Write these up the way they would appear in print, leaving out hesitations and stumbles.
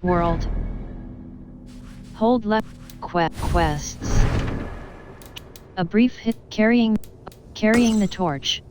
World. Hold left quests. A brief hit carrying the torch.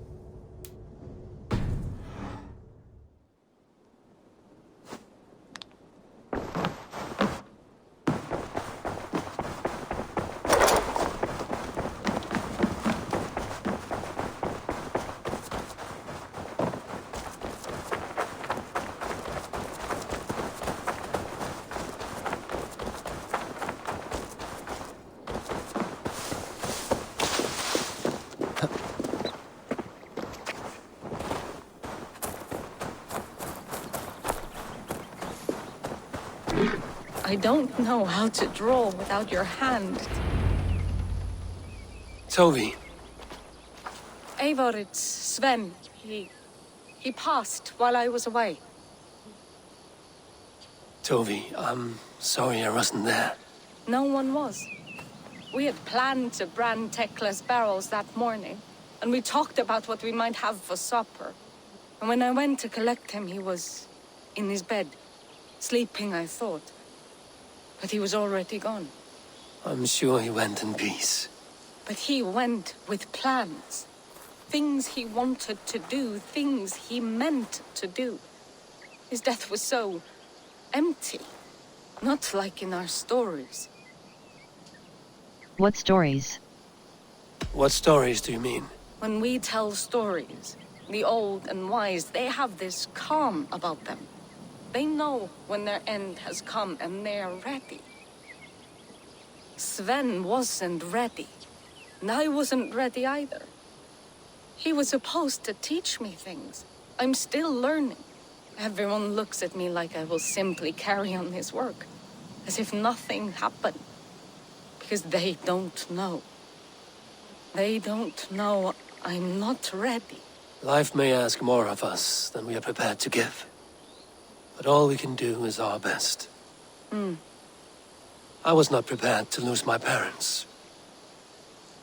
I don't know how to draw without your hand. Tovi. Eivor, it's Sven. He passed while I was away. Tovi, I'm sorry I wasn't there. No one was. We had planned to brand Tekla's barrels that morning, and we talked about what we might have for supper. And when I went to collect him, he was in his bed, sleeping, I thought. But he was already gone. I'm sure he went in peace. But he went with plans. Things he wanted to do, things he meant to do. His death was so empty. Not like in our stories. What stories? What stories do you mean? When we tell stories, the old and wise, they have this calm about them. They know when their end has come and they are ready. Sven wasn't ready. And I wasn't ready either. He was supposed to teach me things. I'm still learning. Everyone looks at me like I will simply carry on his work. As if nothing happened. Because they don't know. They don't know I'm not ready. Life may ask more of us than we are prepared to give. But all we can do is our best. I was not prepared to lose my parents.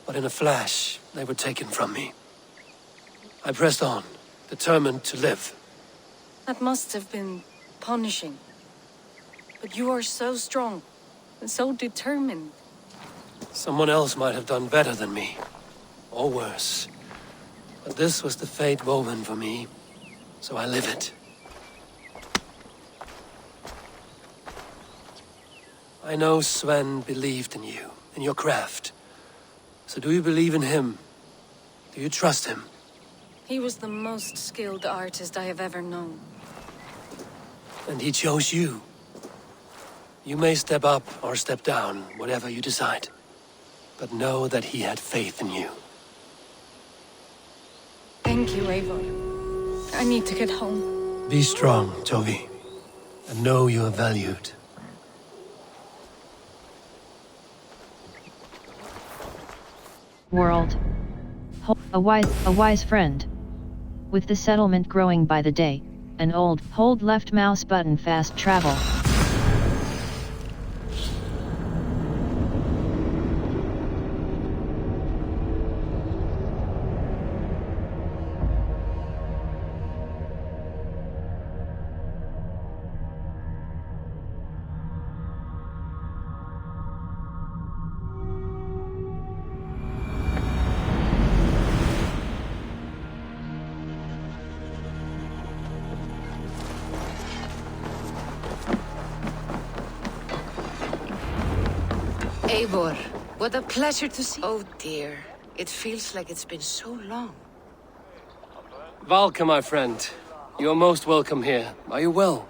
But in a flash, they were taken from me. I pressed on, determined to live. That must have been punishing. But you are so strong and so determined. Someone else might have done better than me. Or worse. But this was the fate woven for me, so I live it. I know Sven believed in you, in your craft. So do you believe in him? Do you trust him? He was the most skilled artist I have ever known. And he chose you. You may step up or step down, whatever you decide. But know that he had faith in you. Thank you, Eivor. I need to get home. Be strong, Tovi. And know you are valued. World. A wise friend. With the settlement growing by the day, an old hold left mouse button fast travel. Eivor, what a pleasure to see. Oh dear, it feels like it's been so long. Valka, my friend. You're most welcome here. Are you well?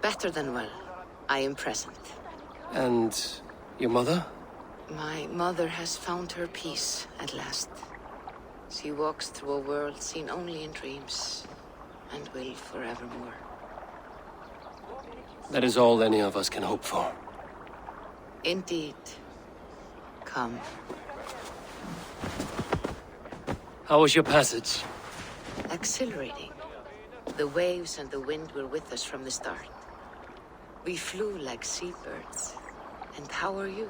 Better than well. I am present. And your mother? My mother has found her peace at last. She walks through a world seen only in dreams, and will forevermore. That is all any of us can hope for. Indeed. Come. How was your passage? Exhilarating. The waves and the wind were with us from the start. We flew like seabirds. And how are you?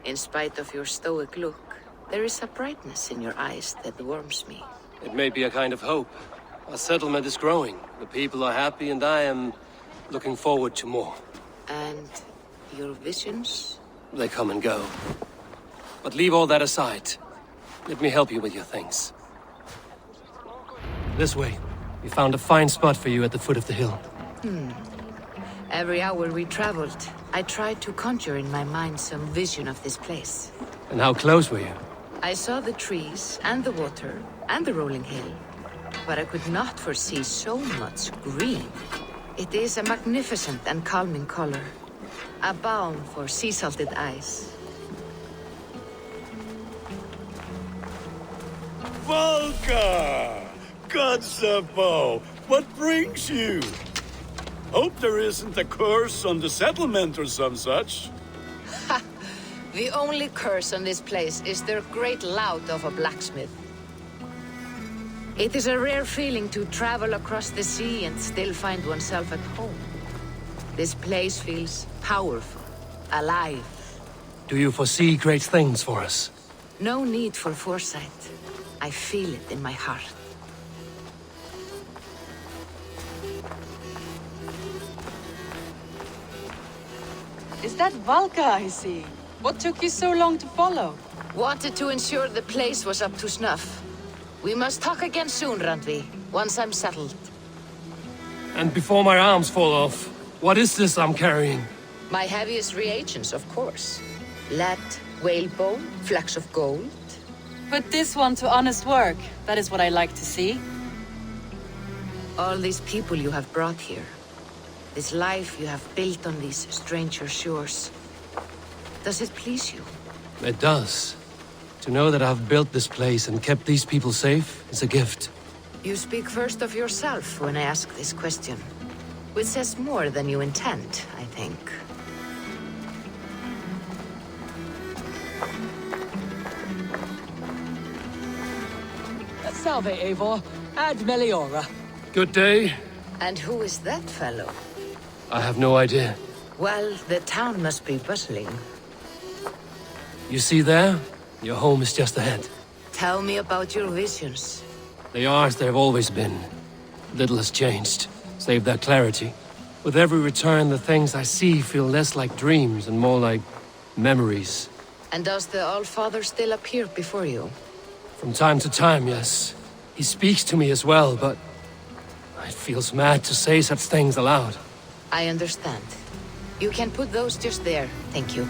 In spite of your stoic look, there is a brightness in your eyes that warms me. It may be a kind of hope. Our settlement is growing. The people are happy and I am Looking forward to more. And your visions? They come and go. But leave all that aside. Let me help you with your things. This way. We found a fine spot for you at the foot of the hill. Every hour we traveled, I tried to conjure in my mind some vision of this place. And how close were you? I saw the trees, and the water, and the rolling hill. But I could not foresee so much green. It is a magnificent and calming color. A balm for sea-salted eyes. Volka! Godsapo! What brings you? Hope there isn't a curse on the settlement or some such. The only curse on this place is their great lout of a blacksmith. It is a rare feeling to travel across the sea and still find oneself at home. This place feels powerful, alive. Do you foresee great things for us? No need for foresight. I feel it in my heart. Is that Valka I see? What took you so long to follow? Wanted to ensure the place was up to snuff. We must talk again soon, Randvi, once I'm settled. And before my arms fall off, what is this I'm carrying? My heaviest reagents, of course. Lead, whalebone, flecks of gold. Put this one to honest work. That is what I like to see. All these people you have brought here. This life you have built on these stranger shores. Does it please you? It does. To know that I've built this place and kept these people safe is a gift. You speak first of yourself when I ask this question. Which says more than you intend, I think. Salve, Eivor. Ad Meliora. Good day. And who is that fellow? I have no idea. Well, the town must be bustling. You see there? Your home is just ahead. Tell me about your visions. They are as they've always been. Little has changed, save their clarity. With every return, the things I see feel less like dreams and more like memories. And does the Allfather still appear before you? From time to time, yes. He speaks to me as well, but it feels mad to say such things aloud. I understand. You can put those just there, thank you.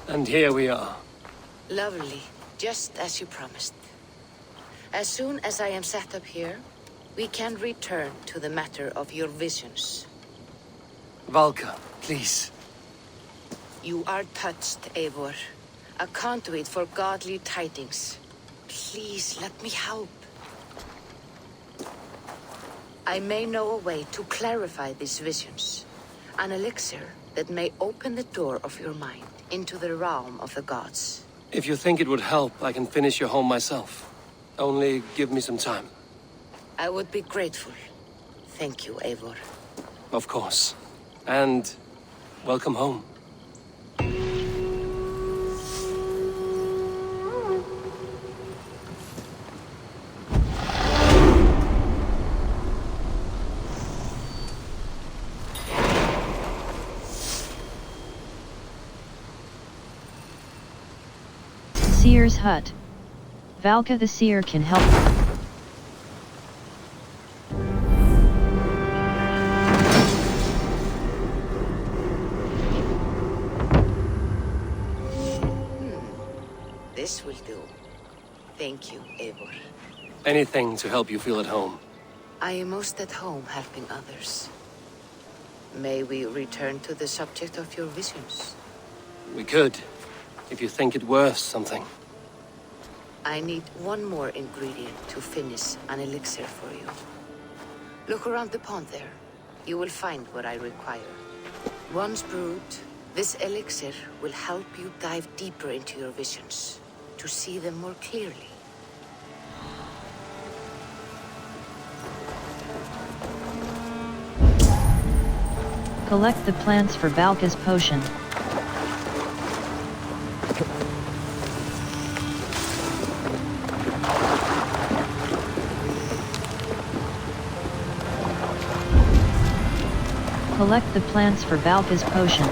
And here we are. Lovely, just as you promised. As soon as I am set up here, we can return to the matter of your visions. Valka, please. You are touched, Eivor. A conduit for godly tidings. Please, let me help. I may know a way to clarify these visions. An elixir that may open the door of your mind into the realm of the gods. If you think it would help, I can finish your home myself. Only give me some time. I would be grateful. Thank you, Eivor. Of course. And welcome home. Seer's hut. Valka the seer can help. This will do. Thank you, Eivor. Anything to help you feel at home. I am most at home helping others. May we return to the subject of your visions? We could, if you think it worth something. I need one more ingredient to finish an elixir for you. Look around the pond there. You will find what I require. Once brewed, this elixir will help you dive deeper into your visions, to see them more clearly. Collect the plants for Valka's potion. Collect the plants for Valka's potion.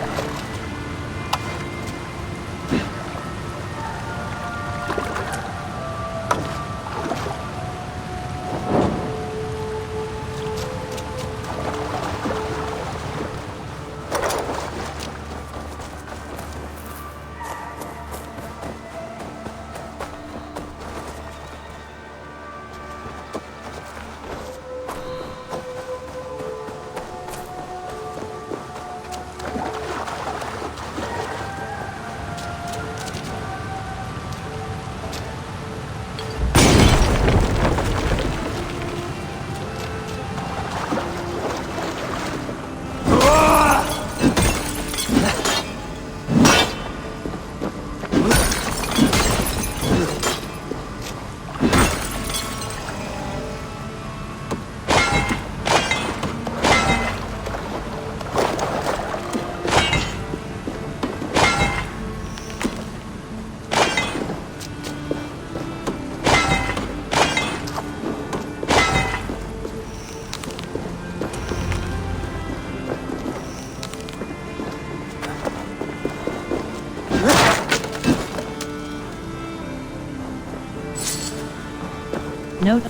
Note.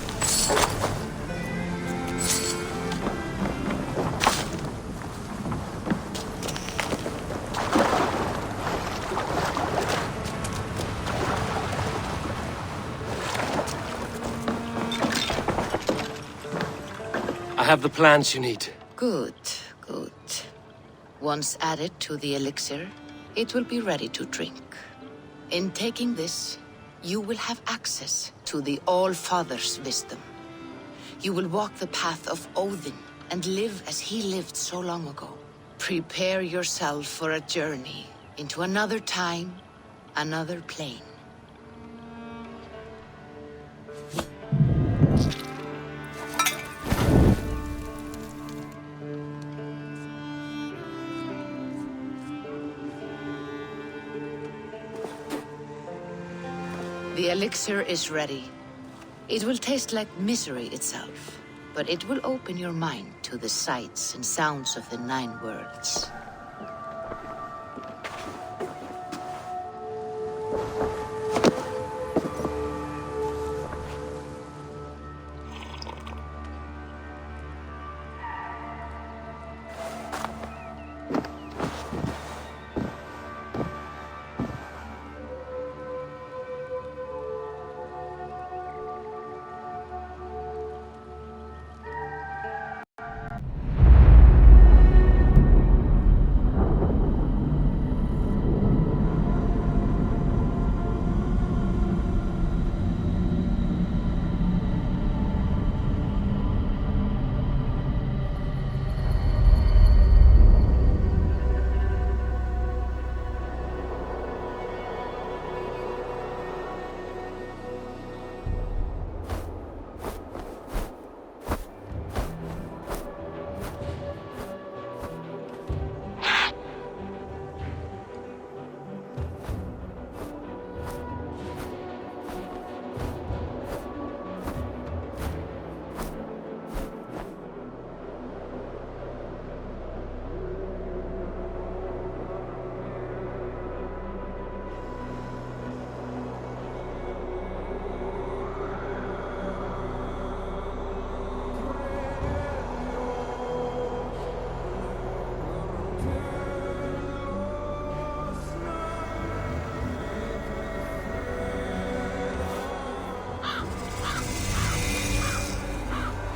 I have the plants you need. Good, good. Once added to the elixir, it will be ready to drink. In taking this, you will have access to the All-Father's wisdom. You will walk the path of Odin and live as he lived so long ago. Prepare yourself for a journey into another time, another plane. The elixir is ready. It will taste like misery itself, but it will open your mind to the sights and sounds of the 9 worlds.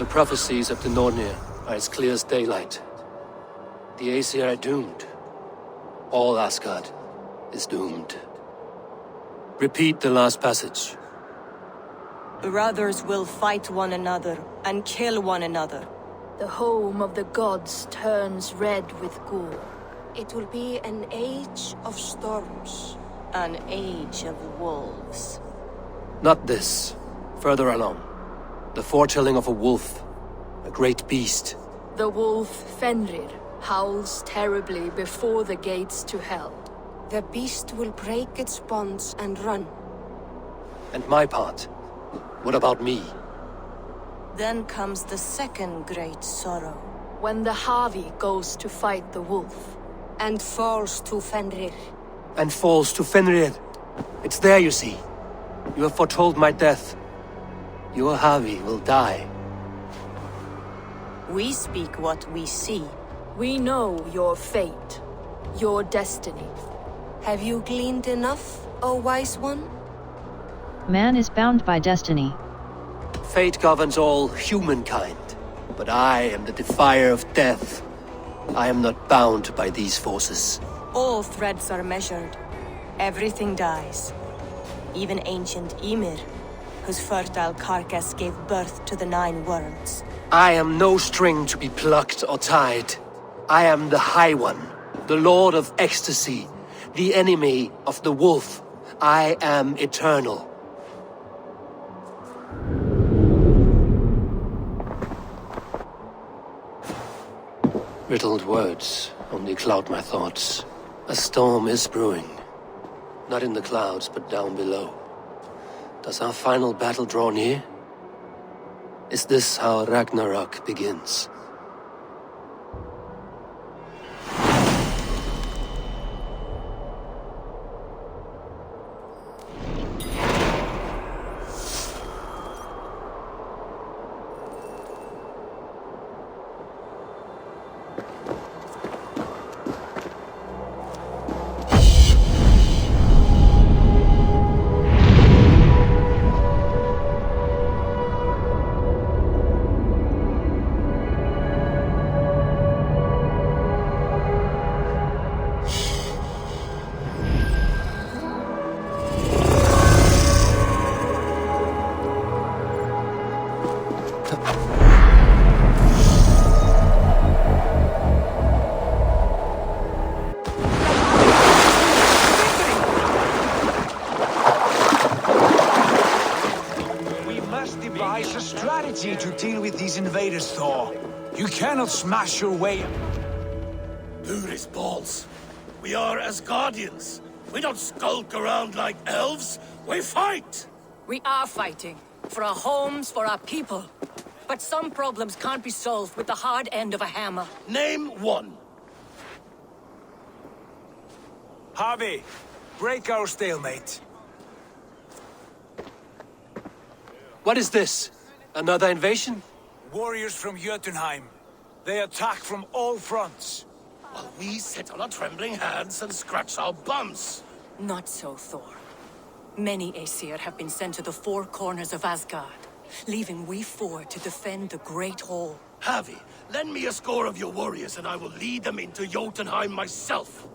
The prophecies of the Nornir are as clear as daylight. The Aesir are doomed. All Asgard is doomed. Repeat the last passage. Brothers will fight one another and kill one another. The home of the gods turns red with gore. It will be an age of storms. An age of wolves. Not this. Further along. The foretelling of a wolf. A great beast. The wolf Fenrir howls terribly before the gates to hell. The beast will break its bonds and run. And my part? What about me? Then comes the second great sorrow. When the Havi goes to fight the wolf. And falls to Fenrir. And falls to Fenrir. It's there, you see. You have foretold my death. Your Havi will die. We speak what we see. We know your fate, your destiny. Have you gleaned enough, O wise one? Man is bound by destiny. Fate governs all humankind, but I am the defier of death. I am not bound by these forces. All threads are measured. Everything dies. Even ancient Ymir, whose fertile carcass gave birth to the 9 worlds. I am no string to be plucked or tied. I am the High One, the Lord of Ecstasy, the enemy of the wolf. I am eternal. Riddled words only cloud my thoughts. A storm is brewing. Not in the clouds, but down below. Does our final battle draw near? Is this how Ragnarok begins? To deal with these invaders, Thor. You cannot smash your way. Duris balls. We are Asgardians. We don't skulk around like elves. We fight! We are fighting. For our homes, for our people. But some problems can't be solved with the hard end of a hammer. Name one. Harvey, break our stalemate. What is this? Another invasion? Warriors from Jotunheim. They attack from all fronts. While we sit on our trembling hands and scratch our bums. Not so, Thor. Many Aesir have been sent to the 4 corners of Asgard, leaving we 4 to defend the Great Hall. Havi, lend me a score of your warriors and I will lead them into Jotunheim myself.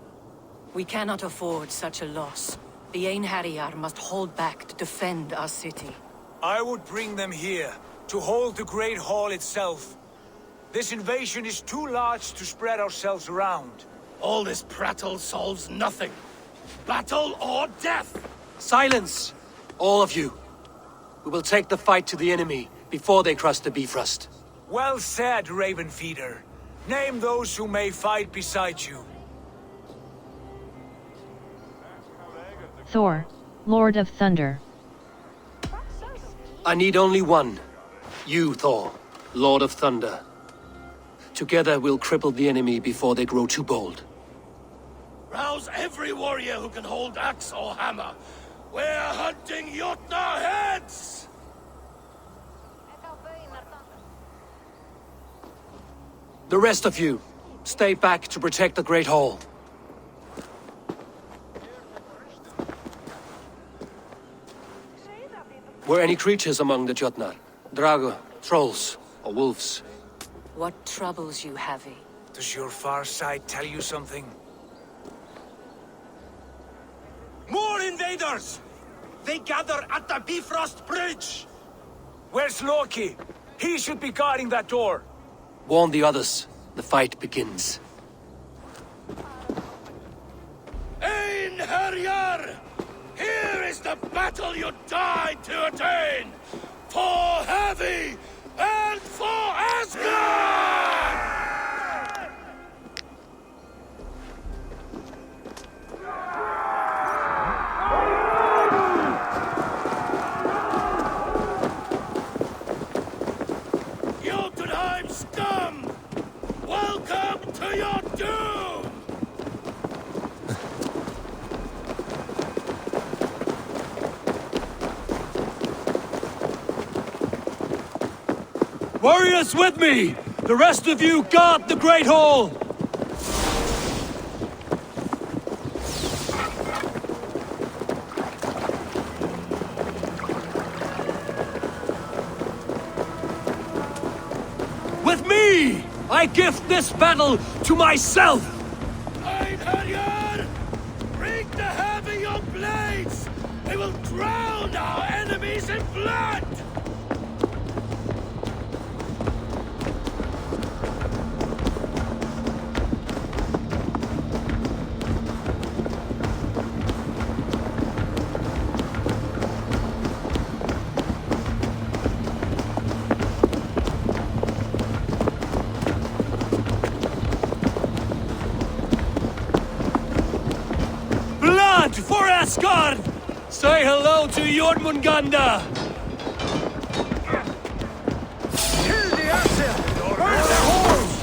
We cannot afford such a loss. The Einherjar must hold back to defend our city. I would bring them here, to hold the Great Hall itself. This invasion is too large to spread ourselves around. All this prattle solves nothing. Battle or death! Silence! All of you. We will take the fight to the enemy before they cross the Bifrost. Well said, Ravenfeeder. Name those who may fight beside you. Thor, Lord of Thunder. I need only one. You, Thor, Lord of Thunder. Together we'll cripple the enemy before they grow too bold. Rouse every warrior who can hold axe or hammer. We're hunting Jotnar heads! The rest of you, stay back to protect the Great Hall. Were any creatures among the Jotnar? Drago, trolls, or wolves? What troubles you, Havi? Does your far side tell you something? More invaders! They gather at the Bifrost Bridge! Where's Loki? He should be guarding that door. Warn the others. The fight begins. Einherjar! Here is the battle you died to attain! For Havi and for Asgard! Jotunheim scum! Warriors with me! The rest of you guard the Great Hall! With me! I gift this battle to myself! Einherjar! Bring the heavy young blades! They will drown our enemies in blood! For Asgard! Say hello to Jormungandr! Kill the Aesir! Burn their halls!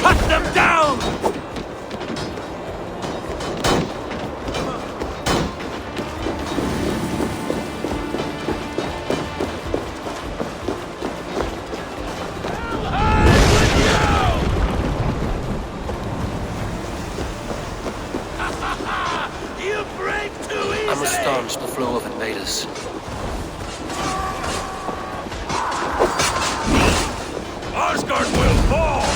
Cut them down! I must staunch the flow of invaders. Asgard will fall!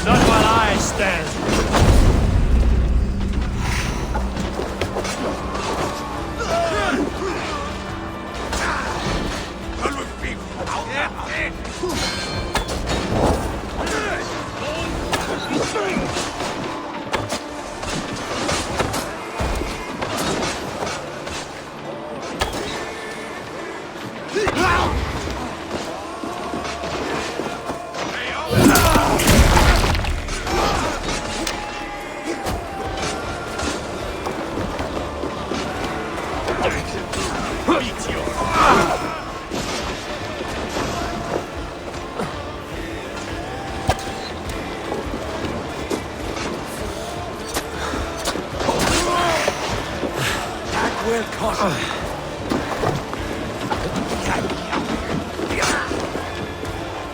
Not while I stand.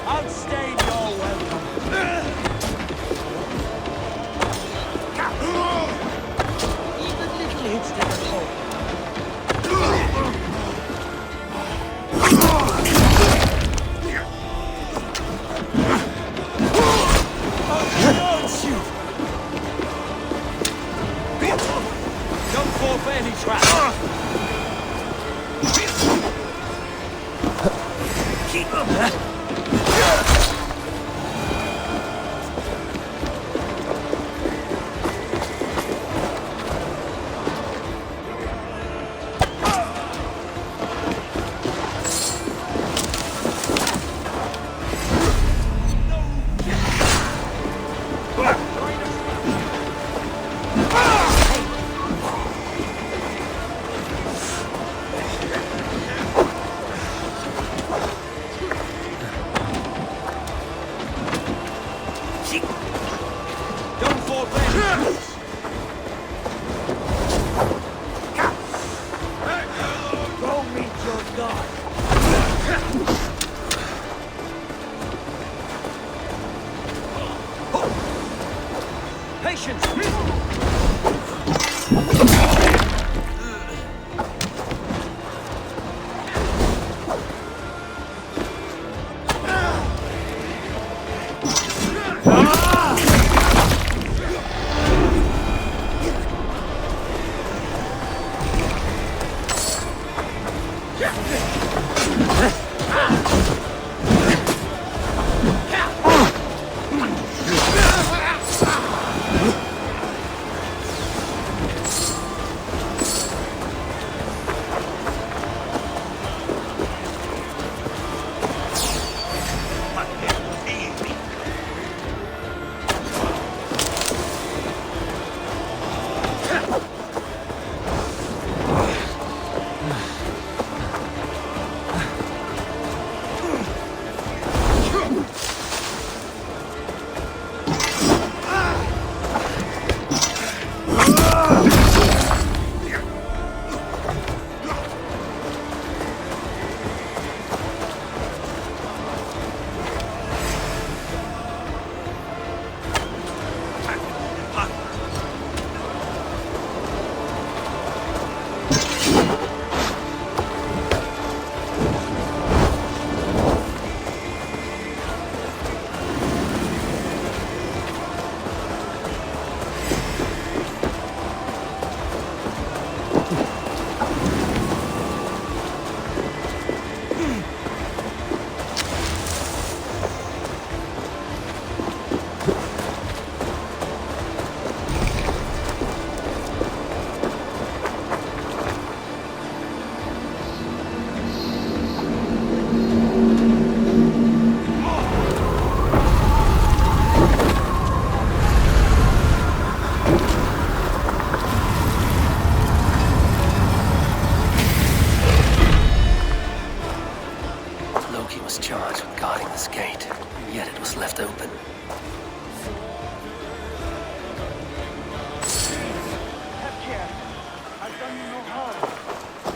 Outstay your welcome. Even little hits never hold. Don't fall for any trap. Keep them. Don't fall for any traps. Go meet your god. Patience!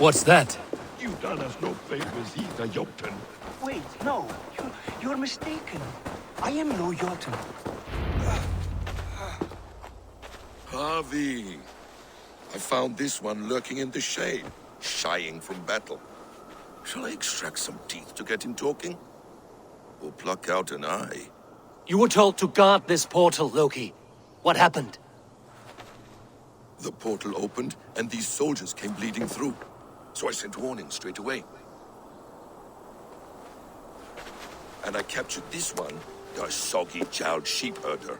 What's that? You done us no favors either, Jotun. Wait, no. You're mistaken. I am no Jotun. Harvey. I found this one lurking in the shade, shying from battle. Shall I extract some teeth to get him talking? Or pluck out an eye? You were told to guard this portal, Loki. What happened? The portal opened, and these soldiers came bleeding through. So I sent warning straight away. And I captured this one, the soggy-jowled sheep herder.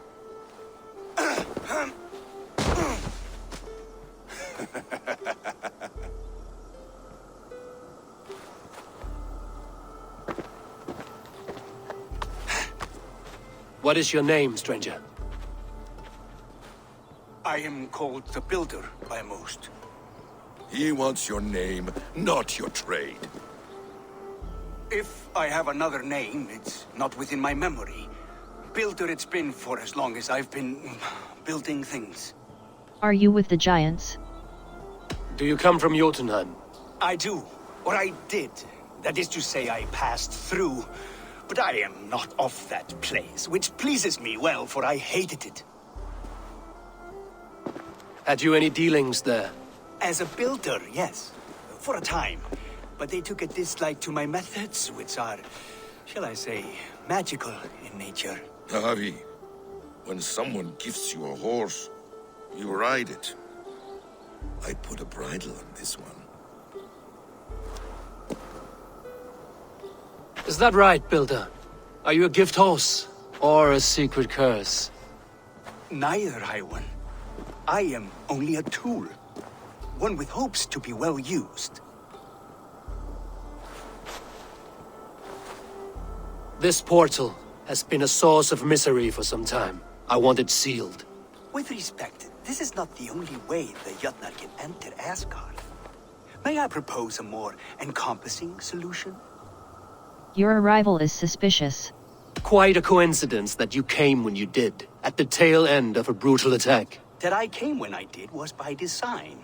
What is your name, stranger? I am called the Builder by most. He wants your name, not your trade. If I have another name, it's not within my memory. Builder it's been for as long as I've been building things. Are you with the giants? Do you come from Jotunheim? I do. Or I did. That is to say, I passed through. But I am not of that place, which pleases me well, for I hated it. Had you any dealings there? As a builder, yes. For a time. But they took a dislike to my methods, which are, shall I say, magical in nature. Harvey, when someone gifts you a horse, you ride it. I put a bridle on this one. Is that right, Builder? Are you a gift horse? Or a secret curse? Neither, High One. I am only a tool. One with hopes to be well used. This portal has been a source of misery for some time. I want it sealed. With respect, this is not the only way the Jötnar can enter Asgard. May I propose a more encompassing solution? Your arrival is suspicious. Quite a coincidence that you came when you did, at the tail end of a brutal attack. That I came when I did was by design.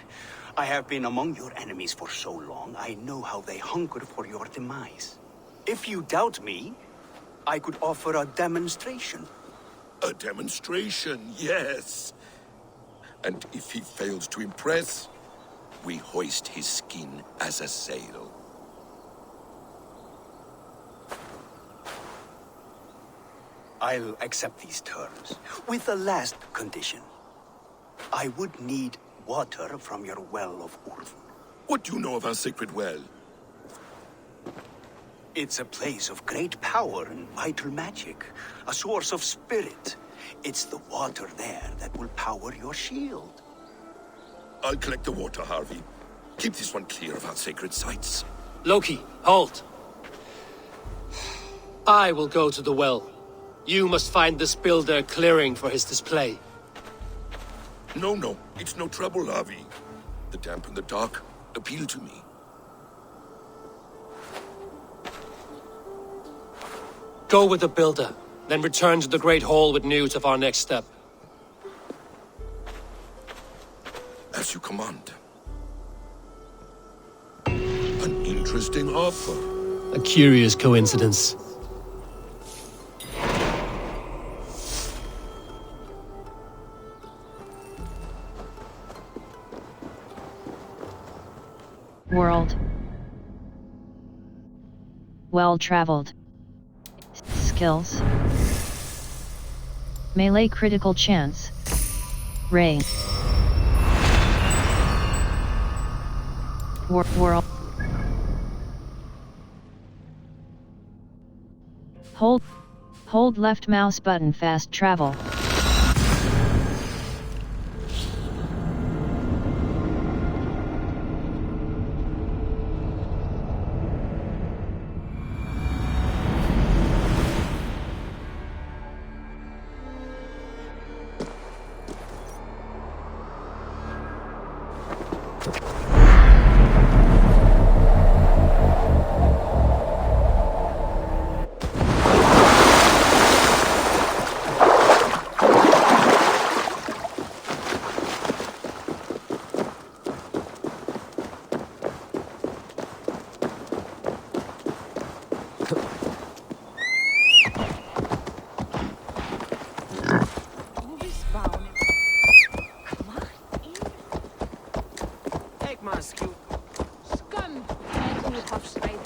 I have been among your enemies for so long, I know how they hunger for your demise. If you doubt me, I could offer a demonstration. A demonstration, yes. And if he fails to impress, we hoist his skin as a sail. I'll accept these terms, with the last condition. I would need water from your well of Urd. What do you know of our sacred well? It's a place of great power and vital magic, a source of spirit. It's the water there that will power your shield. I'll collect the water, Harvey. Keep this one clear of our sacred sites. Loki, halt! I will go to the well. You must find this builder clearing for his display. No, it's no trouble, Harvey. The damp and the dark appeal to me. Go with the builder, then return to the Great Hall with news of our next step. As you command. An interesting offer. A curious coincidence. World. Well-traveled. Skills. Melee critical chance. Ray. World. Hold left mouse button fast travel. Scum! And you have straight.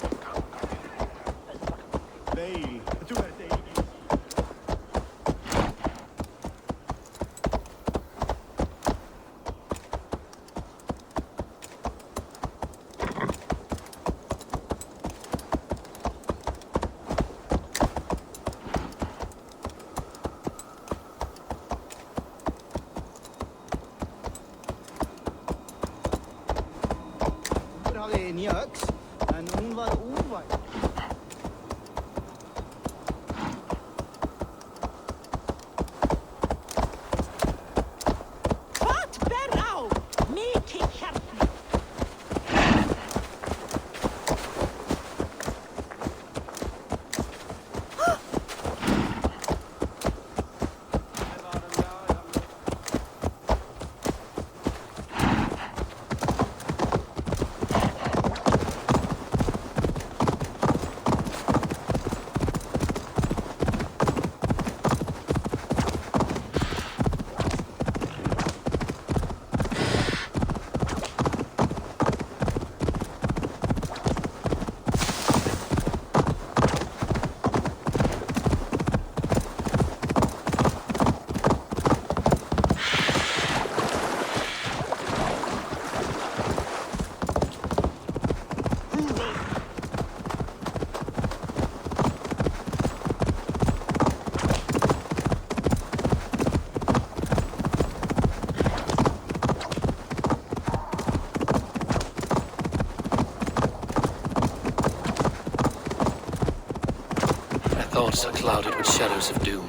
Thoughts are clouded with shadows of doom.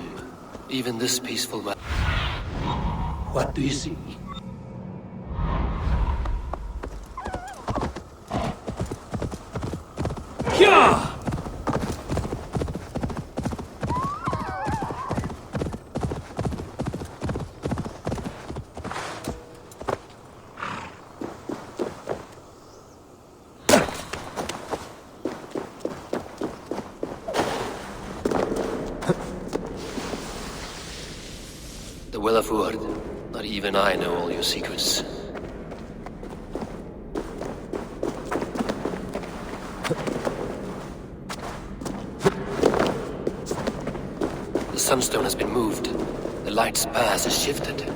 Even this peaceful man. What do you see? Yeah! Well of word. Not even I know all your secrets. The sunstone has been moved. The light's path has shifted.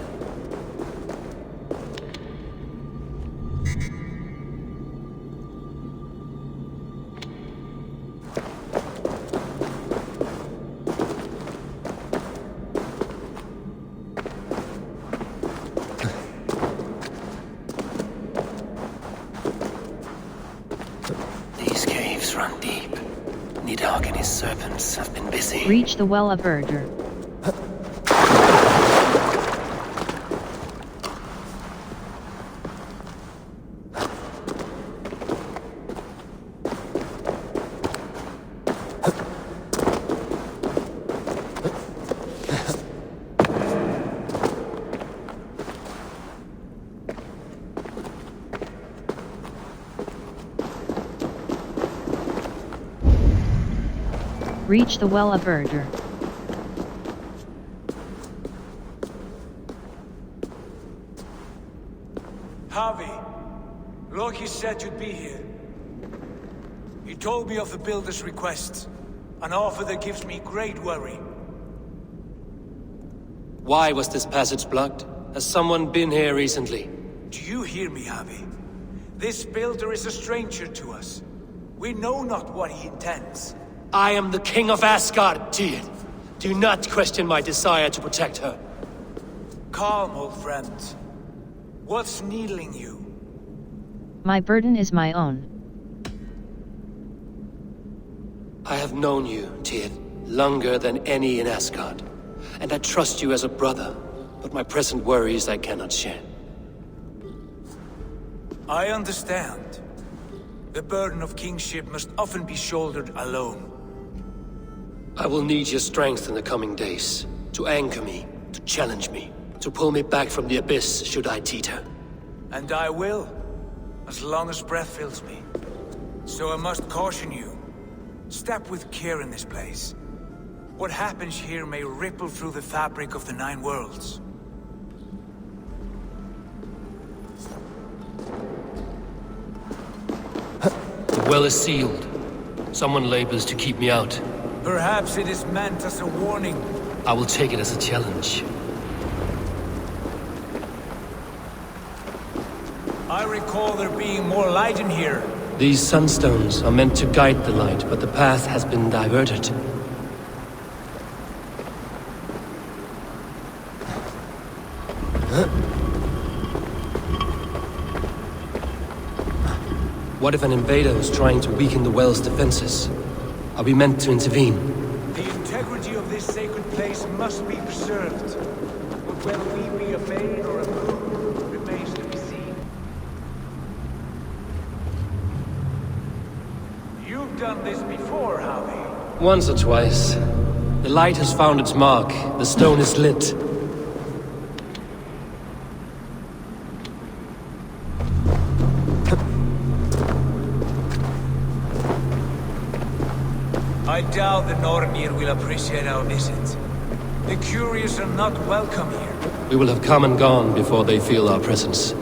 Run deep. Nidhogg and his serpents have been busy. Reach the Well of Urdr. Reach the Well of Urdr. Harvey, Loki said you'd be here. He told me of the Builder's request, an offer that gives me great worry. Why was this passage blocked? Has someone been here recently? Do you hear me, Harvey? This Builder is a stranger to us. We know not what he intends. I am the King of Asgard, Tyr. Do not question my desire to protect her. Calm, old friend. What's needling you? My burden is my own. I have known you, Tyr, longer than any in Asgard. And I trust you as a brother, but my present worries I cannot share. I understand. The burden of kingship must often be shouldered alone. I will need your strength in the coming days, to anchor me, to challenge me, to pull me back from the abyss should I teeter. And I will, as long as breath fills me. So I must caution you. Step with care in this place. What happens here may ripple through the fabric of the Nine Worlds. The well is sealed. Someone labors to keep me out. Perhaps it is meant as a warning. I will take it as a challenge. I recall there being more light in here. These sunstones are meant to guide the light, but the path has been diverted. What if an invader is trying to weaken the well's defenses? Are we meant to intervene? The integrity of this sacred place must be preserved. But whether we be a bane or a boon remains to be seen. You've done this before, Howie. Once or twice. The light has found its mark. The stone is lit. I doubt the Nornir will appreciate our visit. The curious are not welcome here. We will have come and gone before they feel our presence.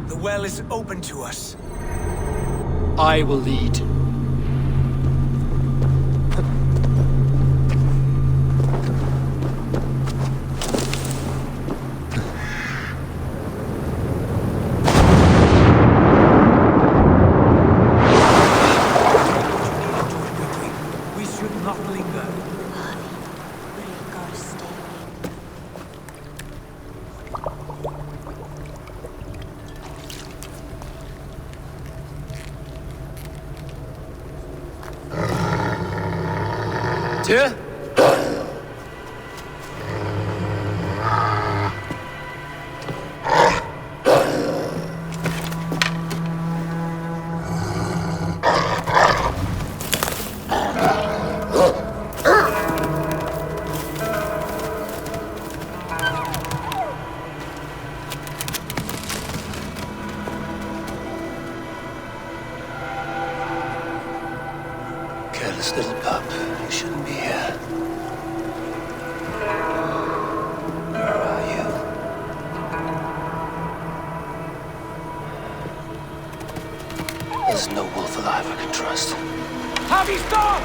The well is open to us. I will lead. We should not linger. Tyr? Careless little pup. You shouldn't be here. Where are you? There's no wolf alive I can trust. Javi, stop!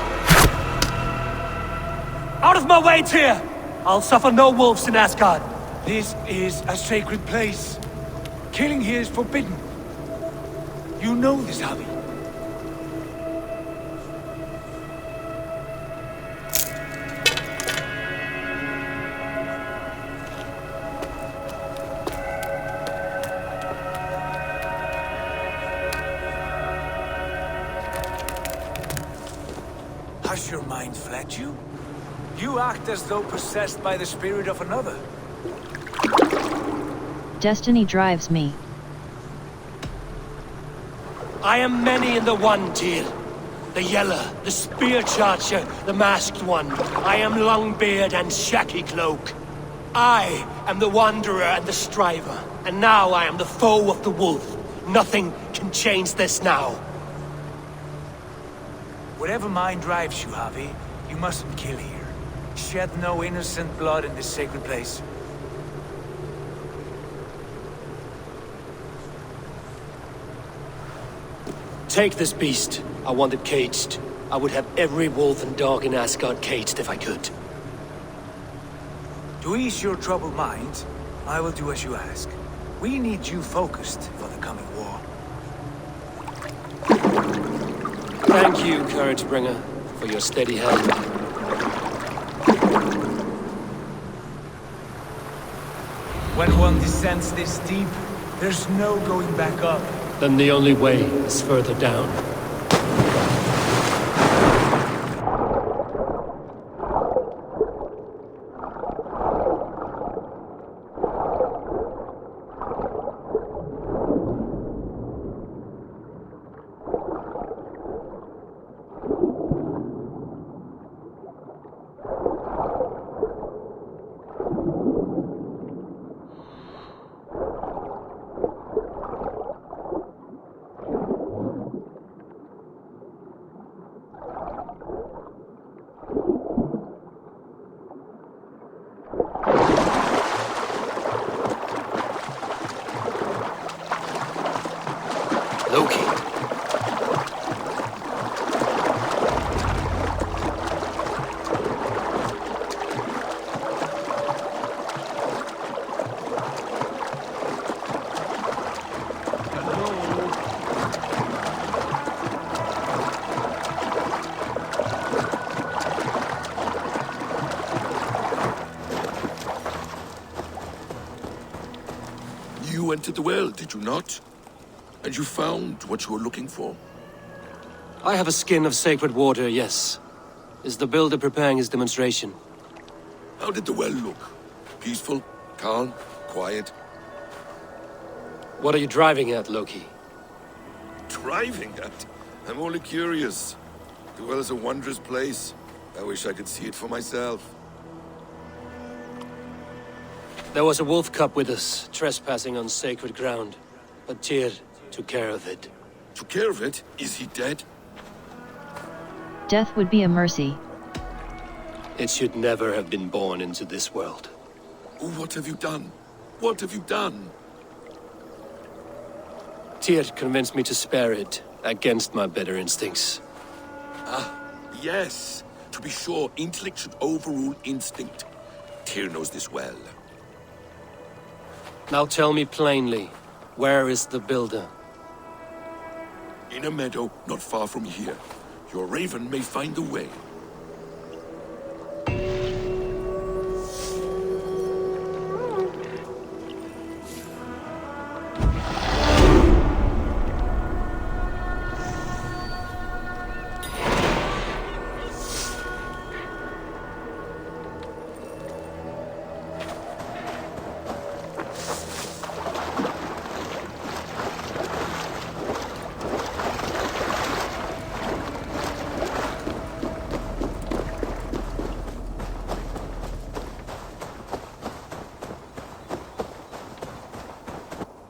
Out of my way, Tyr! I'll suffer no wolves in Asgard. This is a sacred place. Killing here is forbidden. You know this, Javi. Has your mind fled you? You act as though possessed by the spirit of another. Destiny drives me. I am many in the one, Tyr. The Yeller, the Spear Charger, the Masked One. I am Longbeard and Shaky Cloak. I am the Wanderer and the Striver. And now I am the foe of the Wolf. Nothing can change this now. Whatever mind drives you, Javi, you mustn't kill here. Shed no innocent blood in this sacred place. Take this beast. I want it caged. I would have every wolf and dog in Asgard caged if I could. To ease your troubled mind, I will do as you ask. We need you focused for the coming war. Thank you, Couragebringer, for your steady hand. When one descends this deep, there's no going back up. Then the only way is further down. Loki. You entered the well, did you not? And you found what you were looking for? I have a skin of sacred water, yes. Is the builder preparing his demonstration? How did the well look? Peaceful? Calm? Quiet? What are you driving at, Loki? Driving at? I'm only curious. The well is a wondrous place. I wish I could see it for myself. There was a wolf cub with us, trespassing on sacred ground. But Tyr took care of it. Took care of it? Is he dead? Death would be a mercy. It should never have been born into this world. What have you done? What have you done? Tyr convinced me to spare it, against my better instincts. Ah, yes. To be sure, intellect should overrule instinct. Tyr knows this well. Now tell me plainly, where is the builder? In a meadow not far from here. Your raven may find the way.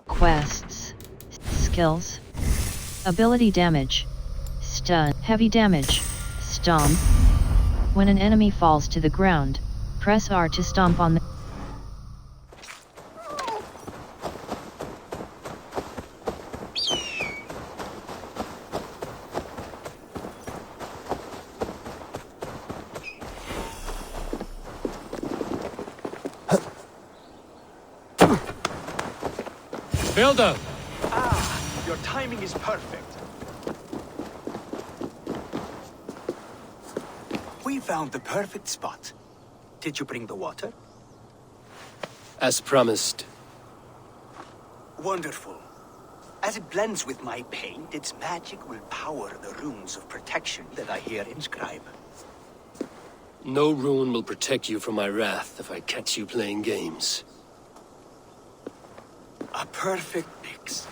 Quests. Skills. Ability damage. Stun. Heavy damage. Stomp. When an enemy falls to the ground, press R to stomp on the Builder! Ah, your timing is perfect. We found the perfect spot. Did you bring the water? As promised. Wonderful. As it blends with my paint, its magic will power the runes of protection that I here inscribe. No rune will protect you from my wrath if I catch you playing games. A perfect mix.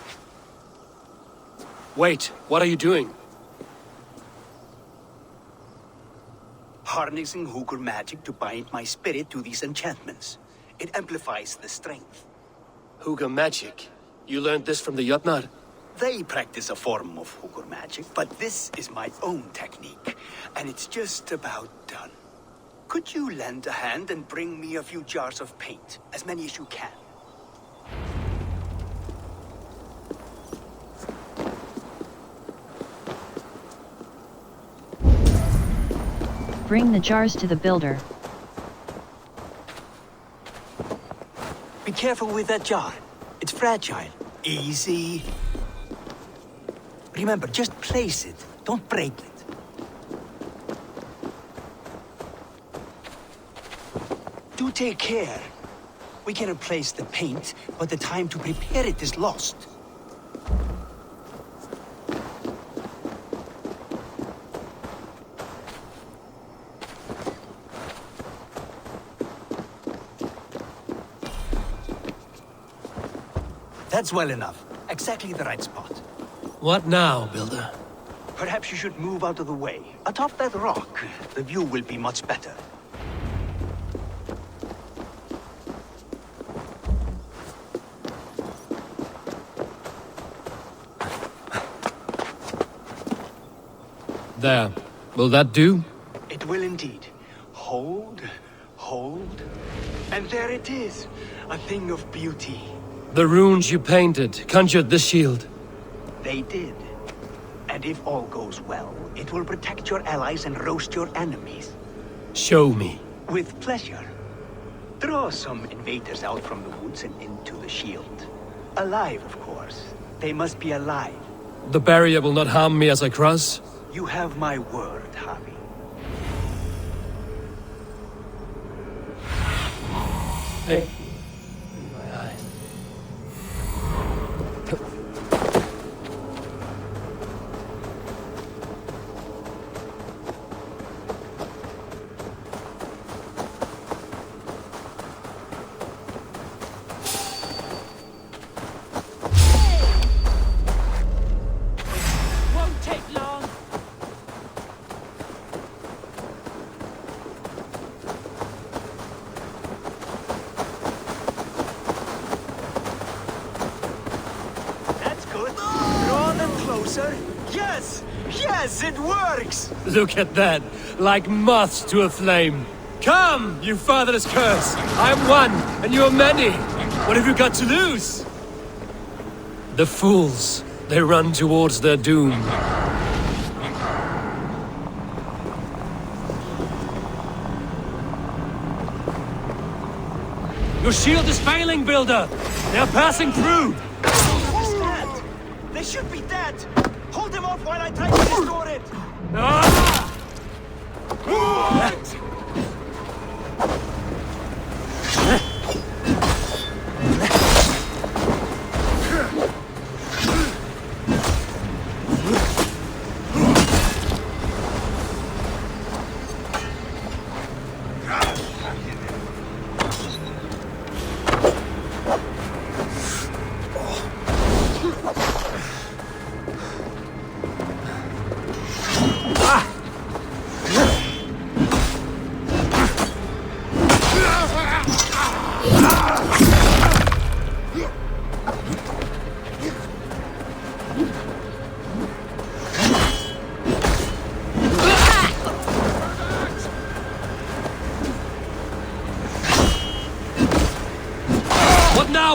Wait, what are you doing? Harnessing Hooker magic to bind my spirit to these enchantments. It amplifies the strength. Hooker magic? You learned this from the Jotnar? They practice a form of Hooker magic, but this is my own technique, and it's just about done. Could you lend a hand and bring me a few jars of paint? As many as you can. Bring the jars to the builder. Be careful with that jar. It's fragile. Easy. Remember, just place it. Don't break it. Do take care. We can replace the paint, but the time to prepare it is lost. That's well enough. Exactly the right spot. What now, Builder? Perhaps you should move out of the way. Atop that rock, the view will be much better. There. Will that do? It will indeed. Hold, hold, and there it is. A thing of beauty. The runes you painted conjured the shield. They did. And if all goes well, it will protect your allies and roast your enemies. Show me. With pleasure. Draw some invaders out from the woods and into the shield. Alive, of course. They must be alive. The barrier will not harm me as I cross? You have my word, Harvey. Hey. Yes! Yes, it works! Look at that! Like moths to a flame! Come, you fatherless curse! I'm one, and you're many! What have you got to lose? The fools. They run towards their doom. Your shield is failing, Builder! They're passing through! Stand! They should be dead! Hold them off while I try to restore it! Ah!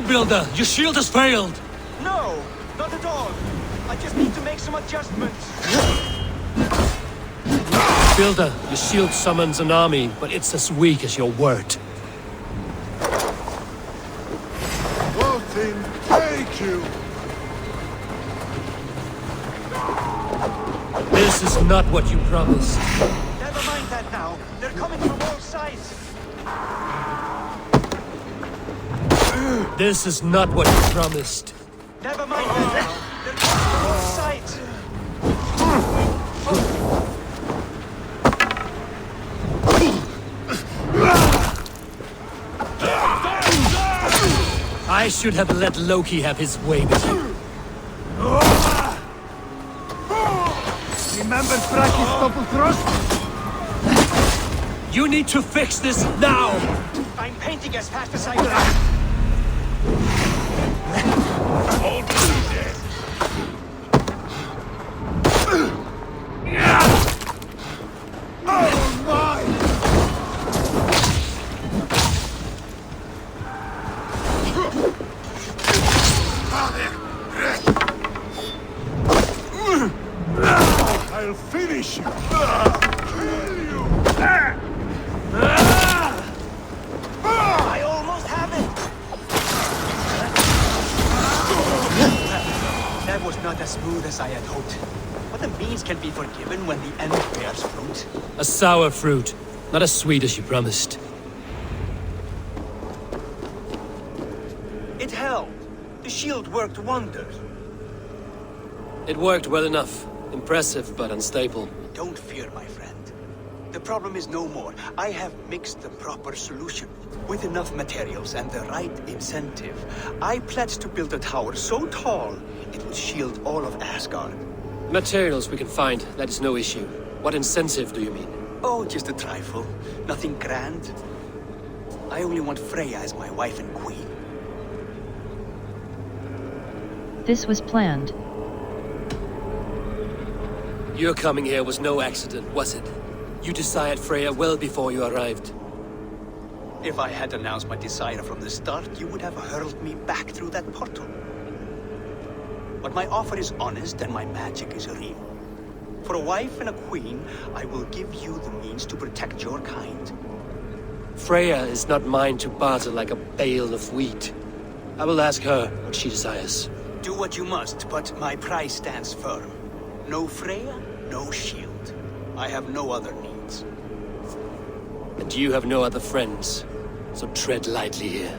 Builder, your shield has failed! No, not at all. I just need to make some adjustments. Builder, your shield summons an army, but it's as weak as your word. Nothing take you! This is not what you promised. Never mind that now. They're coming from all sides. This is not what you promised. Never mind that now. They're coming from all sides. should have let Loki have his way with you. Remember Fraki's double thrust? You need to fix this now! I'm painting as fast as I can. Hold it. Oh my! I'll finish you. I almost have it. That was not as smooth as I had hoped. But the means can be forgiven when the end bears fruit. A sour fruit, not as sweet as you promised. It held. The shield worked wonders. It worked well enough. Impressive, but unstable. Don't fear, my friend. The problem is no more. I have mixed the proper solution. With enough materials and the right incentive, I pledge to build a tower so tall, it will shield all of Asgard. Materials we can find, that is no issue. What incentive do you mean? Oh, just a trifle. Nothing grand. I only want Freya as my wife and queen. This was planned. Your coming here was no accident, was it? You desired Freya well before you arrived. If I had announced my desire from the start, you would have hurled me back through that portal. But my offer is honest and my magic is real. For a wife and a queen, I will give you the means to protect your kind. Freya is not mine to barter like a bale of wheat. I will ask her what she desires. Do what you must, but my price stands firm. No Freya, no shield. I have no other needs. And you have no other friends, so tread lightly here.